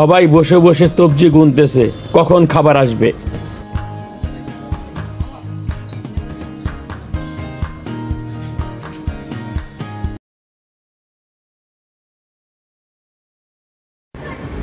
সবাই বসে বসে তবজি গুনতেছে কখন খাবার আসবে।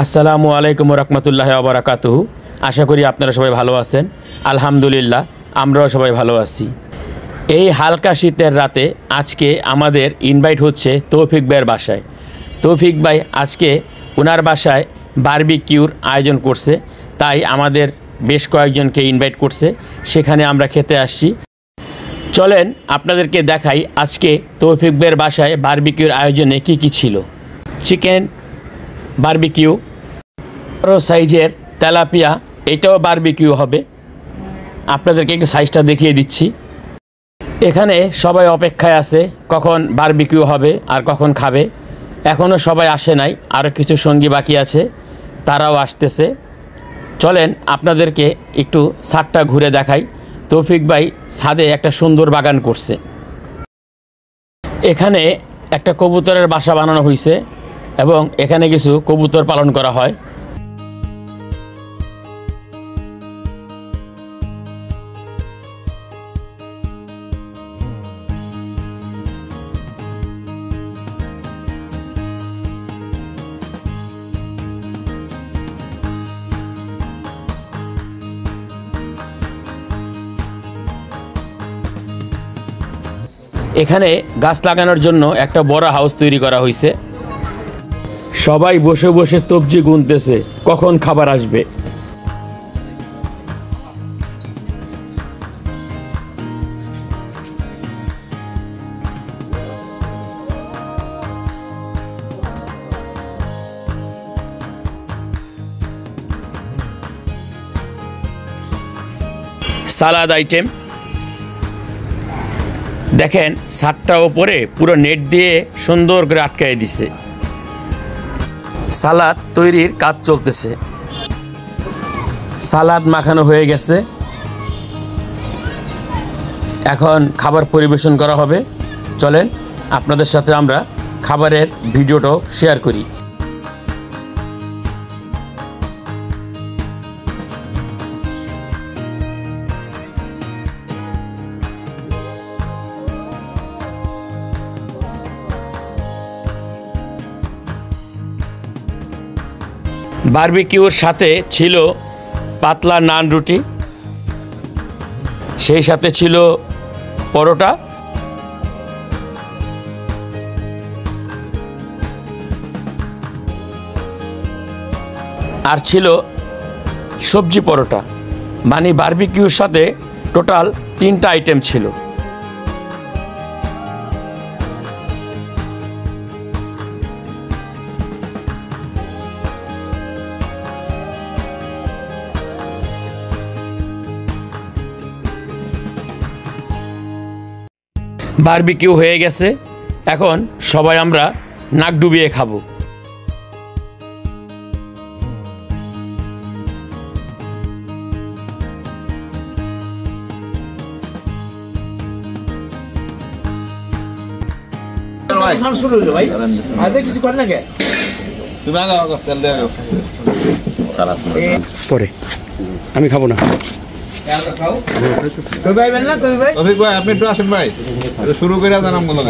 আসসালামু আলাইকুম রহমতুল্লাহি ওয়া বারাকাতুহু। আশা করি আপনারা সবাই ভালো আছেন। আলহামদুলিল্লাহ আমরাও সবাই ভালো আছি। এই হালকা শীতের রাতে আজকে আমাদের ইনভাইট হচ্ছে তৌফিক ভাইয়ের বাসায়। তৌফিক ভাই আজকে ওনার বাসায় বারবিকিউর আয়োজন করছে, তাই আমাদের বেশ কয়েকজনকে ইনভাইট করছে, সেখানে আমরা খেতে আসছি। চলেন আপনাদেরকে দেখাই আজকে তৌফিক ভাইয়ের বাসায় বারবিকিউর আয়োজনে কি কি ছিল। চিকেন বারবিকিউ, বড় সাইজের তেলাপিয়া, এটাও বারবিকিউ হবে। আপনাদেরকে একটু সাইজটা দেখিয়ে দিচ্ছি। এখানে সবাই অপেক্ষায় আছে কখন বারবিকিউ হবে আর কখন খাবে। এখনও সবাই আসে নাই, আরও কিছু সঙ্গী বাকি আছে, তারাও আসতেছে। চলেন আপনাদেরকে একটু ছাদটা ঘুরে দেখাই। তৌফিক ভাই ছাদে একটা সুন্দর বাগান করছে। এখানে একটা কবুতরের বাসা বানানো হয়েছে এবং এখানে কিছু কবুতর পালন করা হয়। এখানে গাছ লাগানোর জন্য একটা বড় হাউস তৈরি করা হয়েছে। সবাই বসে বসে তবজি গুনতেছে কখন খাবার আসবে। সালাদ আইটেম দেখেন, ছাদটা ওপরে পুরো নেট দিয়ে সুন্দর করে আটকায় দিছে। সালাদ তৈরির কাজ চলতেছে। সালাদ মাখানো হয়ে গেছে, এখন খাবার পরিবেশন করা হবে। চলেন আপনাদের সাথে আমরা খাবারের ভিডিওটাও শেয়ার করি। বারবিকিউর সাথে ছিল পাতলা নান রুটি, সেই সাথে ছিল পরোটা, আর ছিল সবজি পরোটা। মানে বারবিকিউর সাথে টোটাল 3টা আইটেম ছিল। বারবিকিউ হয়ে গেছে, এখন সবাই আমরা নাক ডুবিয়ে খাবো। পরে আমি খাবো না। আপনি একটু আসেন ভাই, শুরু করে জানাম গুলো।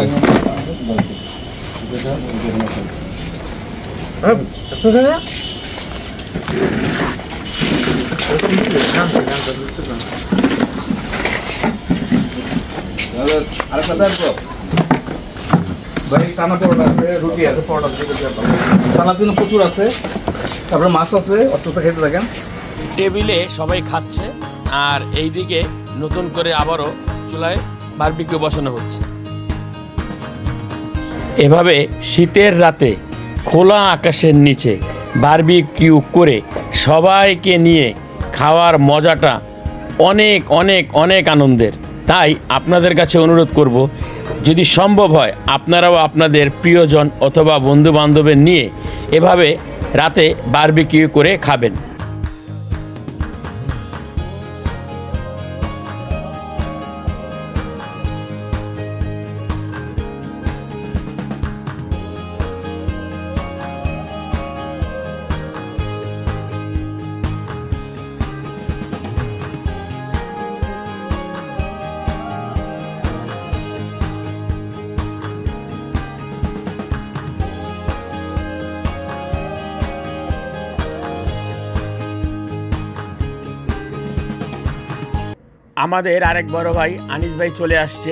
টানা পরোটা আছে, রুটি আছে, পরোটা সালাদ জন্য প্রচুর আছে, তারপরে মাছ আছে, অর্থ খেতে থাকেন। টেবিলে সবাই খাচ্ছে আর এইদিকে নতুন করে আবারও চুলায় বারবিকিউ বসানো হচ্ছে। এভাবে শীতের রাতে খোলা আকাশের নিচে বারবিকিউ করে সবাইকে নিয়ে খাওয়ার মজাটা অনেক অনেক অনেক আনন্দের। তাই আপনাদের কাছে অনুরোধ করব, যদি সম্ভব হয় আপনারাও আপনাদের প্রিয়জন অথবা বন্ধু বান্ধবের নিয়ে এভাবে রাতে বারবিকিউ করে খাবেন। আমাদের আরেক বড় ভাই আনিস ভাই চলে আসছে।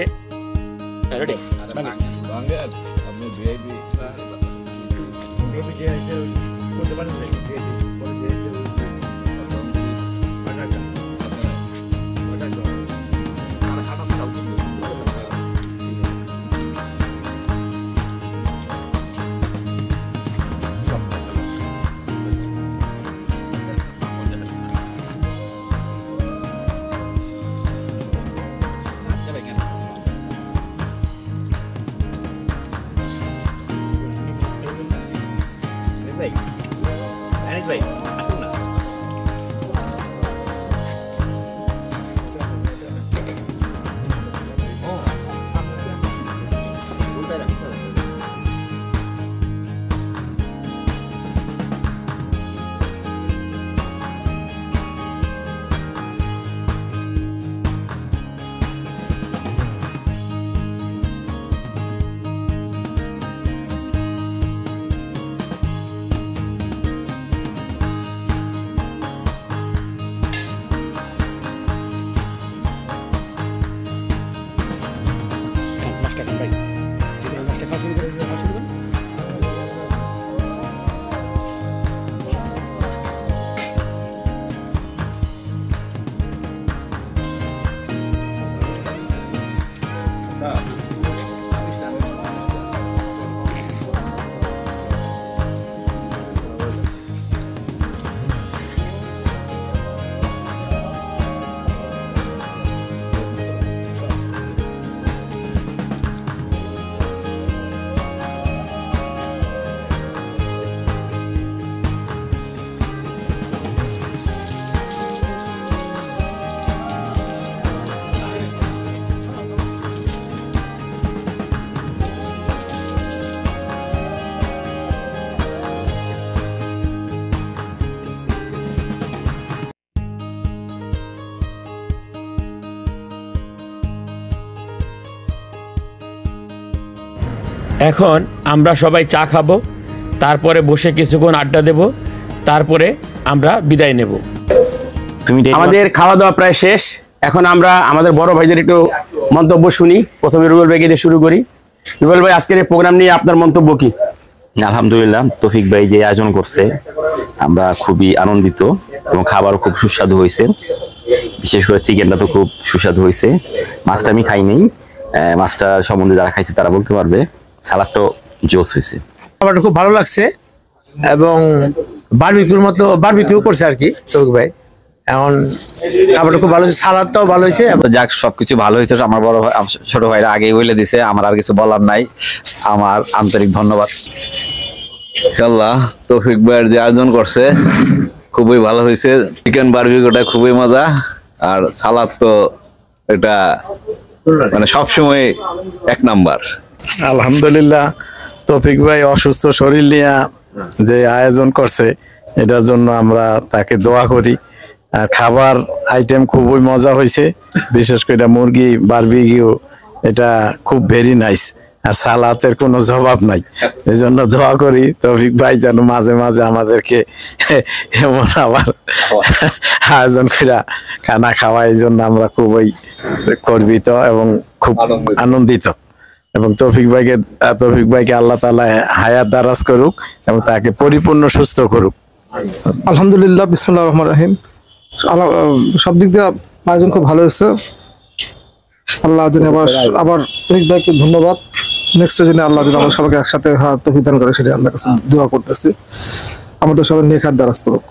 এখন আমরা সবাই চা খাবো, তারপরে বসে কিছুক্ষণ আড্ডা দেব, তারপরে আমরা বিদায় নেব। আমাদের খাওয়া দাওয়া প্রায় শেষ। এখন আমরা আমাদের বড় ভাইদের একটু মন্তব্য শুনি। প্রথমে রুবেল ভাইকে দিয়ে শুরু করি। রুবেল ভাই, আজকের এই প্রোগ্রাম নিয়ে আপনার মন্তব্য কি? আলহামদুলিল্লাহ, তৌফিক ভাই যে আয়োজন করছে আমরা খুবই আনন্দিত এবং খাবারও খুব সুস্বাদু হয়েছে। বিশেষ করে চিকেনটা তো খুব সুস্বাদু হয়েছে। মাছটা আমি খাইনি, মাছটা সম্বন্ধে যারা খাইছে তারা বলতে পারবে। সালাদটাও জোস হয়েছে, খাবারটা খুব ভালো লাগছে এবং বারবিকিউ করছে আর কি তৌফিক ভাই। এখন খাবারটা খুব ভালো হয়েছে, সালাদটাও ভালো হয়েছে। যাক, সবকিছু ভালো হয়েছে। আমার বড় ভাই ছোট ভাইরা আগেই বলে দিছে, আমার আর কিছু বলার নাই। আমার আন্তরিক ধন্যবাদ। ইনশাআল্লাহ তৌফিক ভাইয়ের যে আয়োজন করছে খুবই ভালো হয়েছে। চিকেন বারবিকিউটা খুবই মজা, আর সালাদ তো এটা মানে সবসময় এক নাম্বার। আলহামদুলিল্লাহ, তৌফিক ভাই অসুস্থ শরীর নিয়ে যে আয়োজন করছে এটার জন্য আমরা তাকে দোয়া করি। আর খাবার আইটেম খুবই মজা হয়েছে, বিশেষ করে মুরগি বারবিকিউ, এটা খুব ভেরি নাইস। আর সালাতের কোনো জবাব নাই। এই জন্য দোয়া করি তৌফিক ভাই যেন মাঝে মাঝে আমাদেরকে এমন আবার আয়োজন করে খানা খাওয়া। এই জন্য আমরা খুবই গর্বিত এবং খুব আনন্দিত। এবং তৌফিক ভাইকে আল্লাহ তাআলা হায়াত দারাজ করুক এবং তাকে পরিপূর্ণ সুস্থ করুক। আলহামদুলিল্লাহ, বিসমিল্লাহির রহমানির রহিম। সব দিক দিয়ে আয়োজন খুব ভালো হয়েছে। আল্লাহ আবার তৌফিক ভাইকে ধন্যবাদ। নেক্সট দিনে আল্লাহ আমরা সবাইকে একসাথে তৌফিক দান করে, সেটা আল্লাহর কাছে দোয়া করতেছি। আমাদের সবাই নেক হাত দারাজ করুক।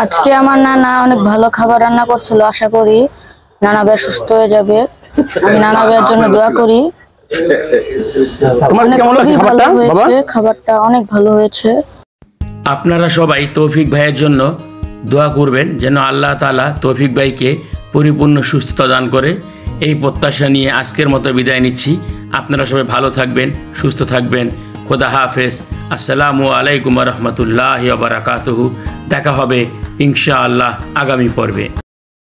আজকে আমার নানা অনেক ভালো খাবার রান্না করছিল। আশা করি নানা ভাই সুস্থ হয়ে যাবে। আমি নানা ভাইয়ের জন্য দোয়া করি। তোমার কেমন লাগছে খাবারটা বাবা? খাবারটা অনেক ভালো হয়েছে। আপনারা সবাই তৌফিক ভাইয়ের জন্য দোয়া করবেন যেন আল্লাহ তাআলা তৌফিক ভাইকে পরিপূর্ণ সুস্থতা দান করে। এই প্রত্যাশা নিয়ে আজকের মতো বিদায় নিচ্ছি। আপনারা সবাই ভালো থাকবেন, সুস্থ থাকবেন। খোদা হাফেজ। আসসালামু আলাইকুম ওয়া রাহমাতুল্লাহি ওয়া বারাকাতুহু। দেখা হবে ইনশাআল্লাহ আগামী পর্বে।